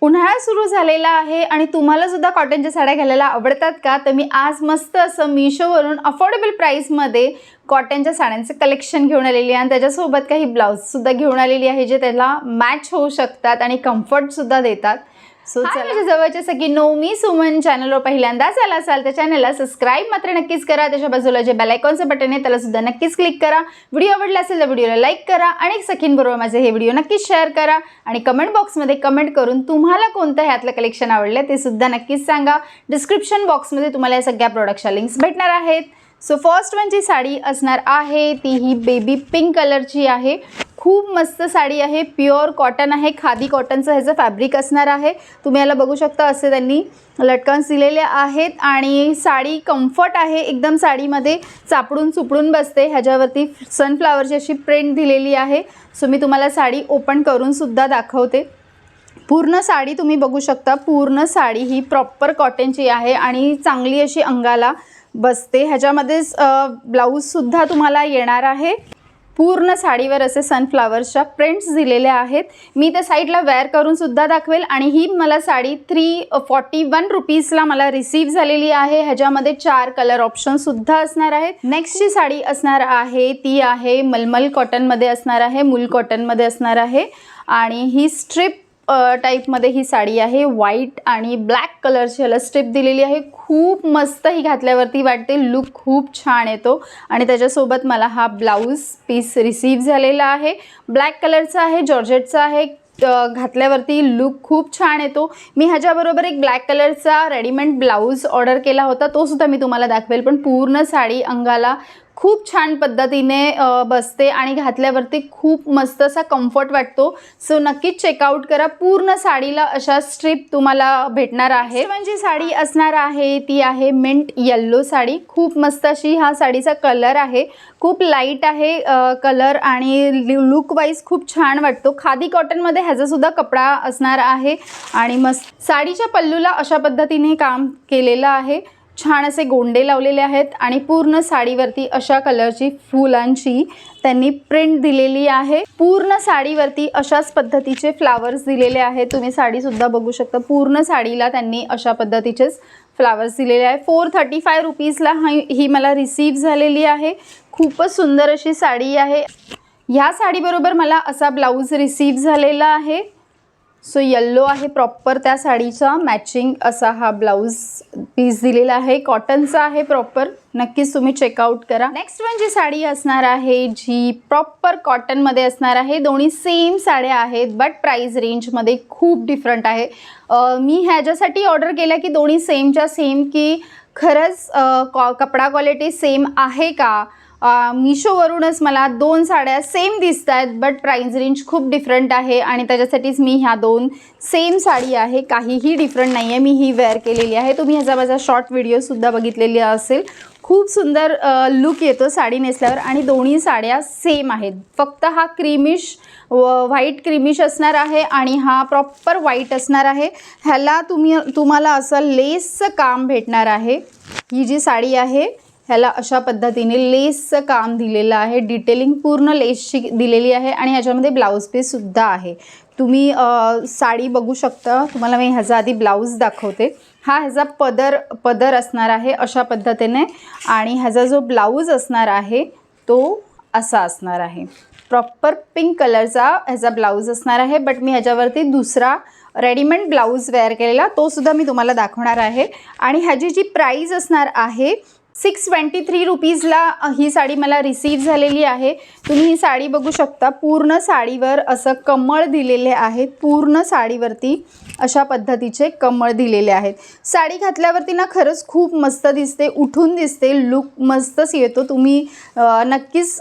उन्हाळा सुरू झालेला आहे आणि तुम्हाला सुद्धा कॉटनच्या साड्या घालायला आवडतात का? तर मी आज मस्त असं मीशोवरून अफोर्डेबल प्राइसमध्ये कॉटनच्या साड्यांचे कलेक्शन घेऊन आलेली आहे आणि त्याच्यासोबत काही ब्लाउज सुद्धा घेऊन आलेली आहे जे त्याला मॅच होऊ शकतात आणि कम्फर्ट सुद्धा देतात. सो माझ्या जवळच्या सगळ्यांनो, मी सुमन चॅनलवर पहिल्यांदाच आला असाल तर चॅनलला सबस्क्राइब मात्र नक्कीच करा. त्याच्या बाजूला जे बेल आयकॉनचं बटन आहे त्याला सुद्धा नक्कीच क्लिक करा. व्हिडिओ आवडला असेल तर व्हिडिओला लाईक करा आणि सखींबरोबर माझे हे व्हिडिओ नक्कीच शेअर करा आणि कमेंट बॉक्समध्ये कमेंट करून तुम्हाला कोणतं ह्यातलं कलेक्शन आवडलं ते सुद्धा नक्कीच सांगा. डिस्क्रिप्शन बॉक्समध्ये तुम्हाला या सगळ्या प्रोडक्टच्या लिंक्स भेटणार आहेत. सो फर्स्ट वन जी साडी असणार आहे ती ही बेबी पिंक कलरची आहे. खूप मस्त साडी आहे, प्युअर कॉटन आहे, खादी कॉटनचं ह्याचं फॅब्रिक असणार आहे. तुम्ही याला बघू शकता असे त्यांनी लटकन्स दिलेले आहेत आणि साडी कम्फर्ट आहे एकदम. साडीमध्ये चापडून चुपडून बसते. ह्याच्यावरती सनफ्लावरची अशी प्रिंट दिलेली आहे. सो मी तुम्हाला साडी ओपन करून सुद्धा दाखवते. पूर्ण साडी तुम्ही बघू शकता. पूर्ण साडी ही प्रॉपर कॉटनची आहे आणि चांगली अशी अंगाला बसते. ह्याच्यामध्येच ब्लाऊजसुद्धा तुम्हाला येणार आहे. पूर्ण साडीवर असे सनफ्लावरच्या प्रिंट्स दिलेले आहेत. मी त्या साईडला वेअर करून सुद्धा दाखवेल. आणि ही मला साडी 341 रुपीजला मला रिसीव झालेली आहे. ह्याच्यामध्ये 4 कलर ऑप्शनसुद्धा असणार आहेत. नेक्स्टची साडी असणार आहे ती आहे मलमल कॉटनमध्ये असणार आहे, मूल कॉटनमध्ये असणार आहे आणि ही स्ट्रिप टाईपमध्ये ही साडी आहे. व्हाईट आणि ब्लॅक कलरची ह्याला स्ट्रिप दिलेली आहे. खूप मस्त ही घातल्यावरती वाटते, लुक खूप छान येतो. आणि त्याच्यासोबत मला हा ब्लाऊज पीस रिसीव झालेला आहे. ब्लॅक कलरचा आहे, जॉर्जेटचा आहे. घातल्यावरती लुक खूप छान येतो. मी ह्याच्याबरोबर एक ब्लॅक कलरचा रेडीमेड ब्लाऊज ऑर्डर केला होता, तो सुद्धा मी तुम्हाला दाखवेल. पण पूर्ण साडी अंगाला खूप छान पद्धतीने बसते आणि घातल्यावरती खूप मस्त असा कम्फर्ट वाटतो. सो नक्कीच चेकआउट करा. पूर्ण साडीला अशा स्ट्रिप तुम्हाला भेटणार आहे. म्हणजे साडी असणार आहे ती आहे मिंट येल्लो साडी. खूप मस्त अशी हा साडीचा कलर आहे. खूप लाईट आहे कलर आणि लुक वाईज खूप छान वाटतो. खादी कॉटनमध्ये ह्याचा सुद्धा कपडा असणार आहे आणि मस्त साडीच्या पल्लूला अशा पद्धतीने काम केलेलं आहे. छान असे गोंडे लावलेले आहेत आणि पूर्ण साडीवरती अशा कलरची फुलांची त्यांनी प्रिंट दिलेली आहे. पूर्ण साडीवरती अशाच पद्धतीचे फ्लावर्स दिलेले आहेत. तुम्ही साडीसुद्धा बघू शकता. पूर्ण साडीला त्यांनी अशा पद्धतीचेच फ्लावर्स दिलेले आहे. 435 रुपीजला ही मला रिसीव झालेली आहे. खूपच सुंदर अशी साडी आहे. ह्या साडीबरोबर मला असा ब्लाऊज रिसीव झालेला आहे. सो येल्लो आहे प्रॉपर त्या साडीचा मॅचिंग असा हा ब्लाऊज पीस दिलेला आहे. कॉटनचा आहे प्रॉपर. नक्कीच तुम्ही चेकआउट करा. नेक्स्ट वन जी साडी असणार आहे जी प्रॉपर कॉटनमध्ये असणार आहे. दोन्ही सेम साड्या आहेत बट प्राइस रेंजमध्ये खूप डिफरंट आहे. मी ह्याच्यासाठी ऑर्डर केलं की दोन्ही सेमच्या सेम की खरंच कपडा क्वालिटी सेम आहे का. मीशोवरूनच मला 2 साड्या सेम दिसत आहेत बट प्राइस रेंज खूप डिफरंट आहे आणि त्याच्यासाठीच मी ह्या 2 सेम साडी आहे, काहीही डिफरंट नाही आहे. मी ही वेअर केलेली आहे. तुम्ही ह्याचा माझा शॉर्ट व्हिडिओसुद्धा बघितलेली असेल. खूप सुंदर लुक येतो साडी नेसल्यावर आणि दोन्ही साड्या सेम आहेत. फक्त हा क्रीमिश व्हाईट क्रीमिश असणार आहे आणि हा प्रॉपर व्हाईट असणार आहे. ह्याला तुम्हाला असं लेसचं काम भेटणार आहे. ही जी साडी आहे ह्याला अशा पद्धतीने लेसचं काम दिलेलं आहे. डिटेलिंग पूर्ण लेसची दिलेली आहे आणि ह्याच्यामध्ये ब्लाऊज पीससुद्धा आहे. तुम्ही साडी बघू शकता. तुम्हाला मी ह्याचा आधी ब्लाऊज दाखवते. हा ह्याचा पदर असणार आहे अशा पद्धतीने आणि ह्याचा जो ब्लाऊज असणार आहे तो असा असणार आहे. प्रॉपर पिंक कलरचा ह्याचा ब्लाऊज असणार आहे. बट मी ह्याच्यावरती दुसरा रेडीमेड ब्लाऊज वेअर केलेला तो सुद्धा मी तुम्हाला दाखवणार आहे. आणि ह्याची जी प्राईज असणार आहे 623 रुपीजला ही साडी मला रिसीव झालेली आहे. तुम्ही ही साडी बघू शकता. पूर्ण साडीवर असं कमळ दिलेले आहेत. पूर्ण साडीवरती अशा पद्धतीचे कमळ दिलेले आहेत. साडी घातल्यावरती ना खरंच खूप मस्त दिसते, उठून दिसते, लुक मस्तच येतो. तुम्ही नक्कीच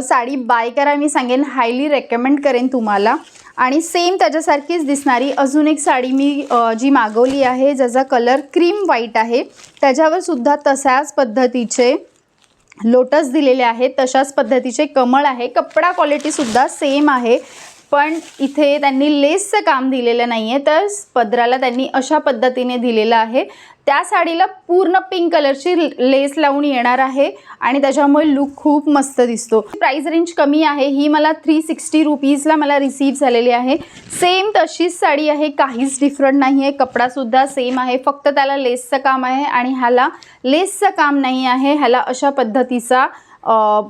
साडी बाय करा. मी सांगेन, हायली रेकमेंड करेन तुम्हाला. आणि सेम त्याच्यासारखीच दिसणारी अजून एक साडी मी जी मागवली आहे ज्याचा कलर क्रीम व्हाईट आहे. त्याच्यावर सुद्धा तशाच पद्धतीचे लोटस दिलेले आहेत, तशाच पद्धतीचे कमळ आहे. कपडा क्वालिटीसुद्धा सेम आहे. पण इथे त्यांनी लेसचं काम दिलेलं नाही आहे, तर पदराला त्यांनी अशा पद्धतीने दिलेलं आहे. त्या साडीला पूर्ण पिंक कलरची लेस लावून येणार आहे आणि त्याच्यामुळे लुक खूप मस्त दिसतो. प्राइस रेंज कमी आहे. ही मला 360 रुपीजला मला रिसीव्ह झालेली आहे. सेम तशीच साडी आहे, काहीच डिफरंट नाही आहे. कपडासुद्धा सेम आहे, फक्त त्याला लेसचं काम आहे आणि ह्याला लेसचं काम नाही आहे. ह्याला अशा पद्धतीचा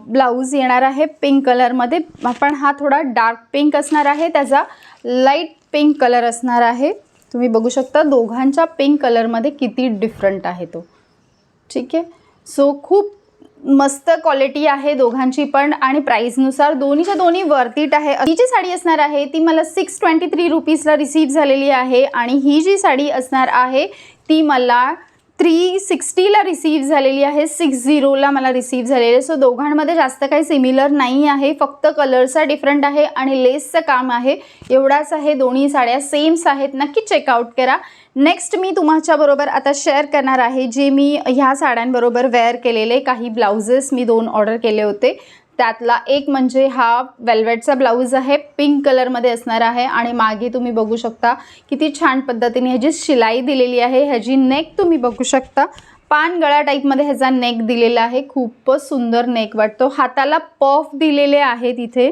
ब्लाऊज येणार आहे पिंक कलरमध्ये, पण हा थोडा डार्क पिंक असणार आहे, त्याचा लाईट पिंक कलर असणार आहे. तुम्ही बघू शकता दोघांच्या पिंक कलरमध्ये किती डिफरंट आहे तो. ठीक आहे, सो खूप मस्त क्वालिटी आहे दोघांची पण आणि प्राईसनुसार दोन्हीच्या दोन्ही वर्थ इट आहे. ही जी साडी असणार आहे ती मला 623 रुपीजला रिसीव्ह झालेली आहे आणि ही जी साडी असणार आहे ती मला 360ला रिसीव्ह झालेली आहे. 60ला मला रिसीव्ह झालेली आहे. सो दोघांमध्ये जास्त काही सिमिलर नाही आहे, फक्त कलरचा डिफरंट आहे आणि लेसचं काम आहे, एवढाच आहे. दोन्ही साड्या सेम्स आहेत, नक्की चेकआउट करा. नेक्स्ट मी तुमच्याबरोबर आता शेअर करणार आहे जे मी ह्या साड्यांबरोबर वेअर केलेले काही ब्लाउजेस मी 2 ऑर्डर केले होते. त्यातला एक म्हणजे हा वेल्वेटचा ब्लाऊज आहे, पिंक कलरमध्ये असणार आहे आणि मागे तुम्ही बघू शकता किती छान पद्धतीने ह्याची शिलाई दिलेली आहे. ह्याची नेक तुम्ही बघू शकता, पान गळा टाईपमध्ये ह्याचा नेक दिलेला आहे, खूपच सुंदर नेक वाटतो. हाताला पफ दिलेले आहेत इथे,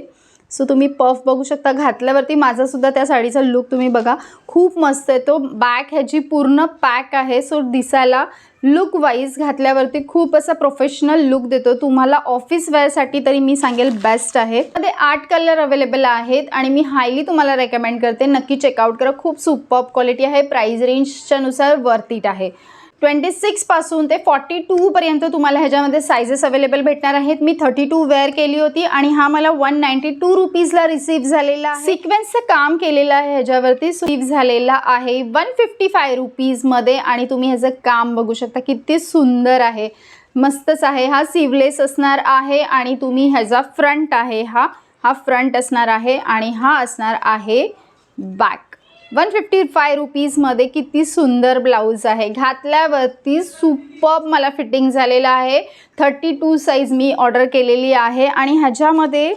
सो तुम्ही पफ बघू शकता. घातल्यावरती माझासुद्धा त्या साडीचा लुक तुम्ही बघा, खूप मस्त आहे तो. बॅक ह्याची पूर्ण पॅक आहे, सो दिसायला लुक वाईज घातल्यावरती खूप असा प्रोफेशनल लुक देतो. तुम्हाला ऑफिस वेअरसाठी तरी मी सांगेल बेस्ट आहे. मध्ये 8 कलर अवेलेबल आहेत आणि मी हायली तुम्हाला रेकमेंड करते, नक्की चेकआउट करा. खूप सुपर्ब क्वालिटी आहे, प्राइस रेंजच्या नुसार वर्थ इट आहे. 26 पासून ते 42 पर्यंत तुम्हाला ह्याच्यामध्ये साइजेस अवेलेबल भेटणार आहेत. मी 32 वेअर केली होती आणि हा मला 192 रुपीजला रिसीव्ह झालेला आहे. सिक्वेन्सचं काम केलेलं आहे ह्याच्यावरती, रिसीव्ह झालेला आहे 155 रुपीजमध्ये आणि तुम्ही ह्याचं काम बघू शकता किती सुंदर आहे, मस्तच आहे. हा सिवलेस असणार आहे आणि तुम्ही ह्याचा फ्रंट आहे, हा फ्रंट असणार आहे आणि हा असणार आहे बॅक. 155 रुपीजमध्ये किती सुंदर ब्लाऊज आहे. घातल्यावरती सुपर्ब मला फिटिंग झालेला आहे. 32 साईज मी ऑर्डर केलेली आहे आणि ह्याच्यामध्ये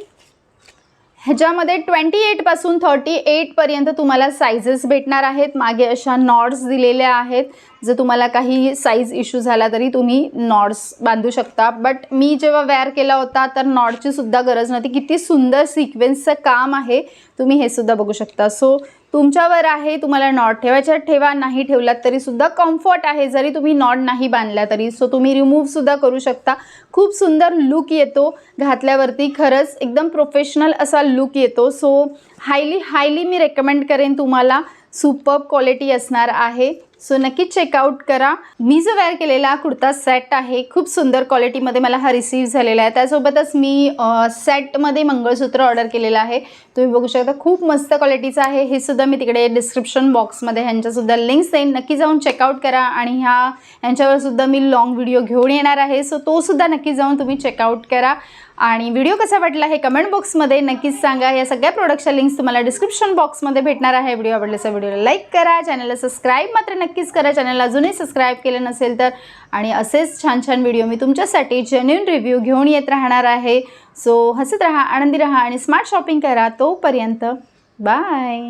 28 पासून 38 पर्यंत तुम्हाला साइजेस भेटणार आहेत. मागे अशा नॉट्स दिलेल्या आहेत, जर तुम्हाला काही साईज इश्यू झाला तरी तुम्ही नॉट्स बांधू शकता. बट मी जेव्हा वेअर केला होता तर नॉटची सुद्धा गरज नव्हती. किती सुंदर सिक्वेन्सचं काम आहे, तुम्ही हे सुद्धा बघू शकता. सो तुमच्यावर आहे, तुम्हाला नॉट ठेवायच्या ठेवा, नाही ठेवलात तरी सुद्धा कम्फर्ट आहे, जरी तुम्ही नॉट नाही बांधला तरी. सो तुम्ही रिमूव्ह सुद्धा करू शकता. खूप सुंदर लुक येतो घातल्यावरती, खरंच एकदम प्रोफेशनल असा लुक येतो. सो हायली मी रेकमेंड करेन तुम्हाला. सुपर्ब क्वालिटी असणार आहे, सो नक्की चेकआउट करा. मी जो वेअर केलेला कुर्ता सेट आहे, खूप सुंदर क्वालिटीमध्ये मला हा रिसीव्ह झालेला आहे. त्यासोबतच मी सेटमध्ये मंगळसूत्र ऑर्डर केलेलं आहे, तुम्ही बघू शकता, खूप मस्त क्वालिटीचं आहे. हे सुद्धा मी तिकडे डिस्क्रिप्शन बॉक्समध्ये ह्यांच्यासुद्धा लिंक्स देईन, नक्की जाऊन चेकआउट करा. आणि ह्यांच्यावर सुद्धा मी लॉंग व्हिडिओ घेऊन येणार आहे, सो तो सुद्धा नक्की जाऊन तुम्ही चेकआउट करा. आणि व्हिडिओ कसा वाटला हे कमेंट बॉक्समध्ये नक्कीच सांगा. या सगळ्या प्रोडक्टच्या लिंक्स तुम्हाला डिस्क्रिप्शन बॉक्समध्ये भेटणार आहे. व्हिडिओ आवडल्याचा व्हिडिओला लाईक करा, चॅनलला सबस्क्राईब मात्र नक्कीच करा, चॅनलला अजूनही सबस्क्राईब केलं नसेल तर. आणि असेच छान छान व्हिडिओ मी तुमच्यासाठी जेन्युइन रिव्ह्यू घेऊन येत राहणार आहे. सो हसत राहा, आनंदी राहा आणि स्मार्ट शॉपिंग करा. तोपर्यंत बाय.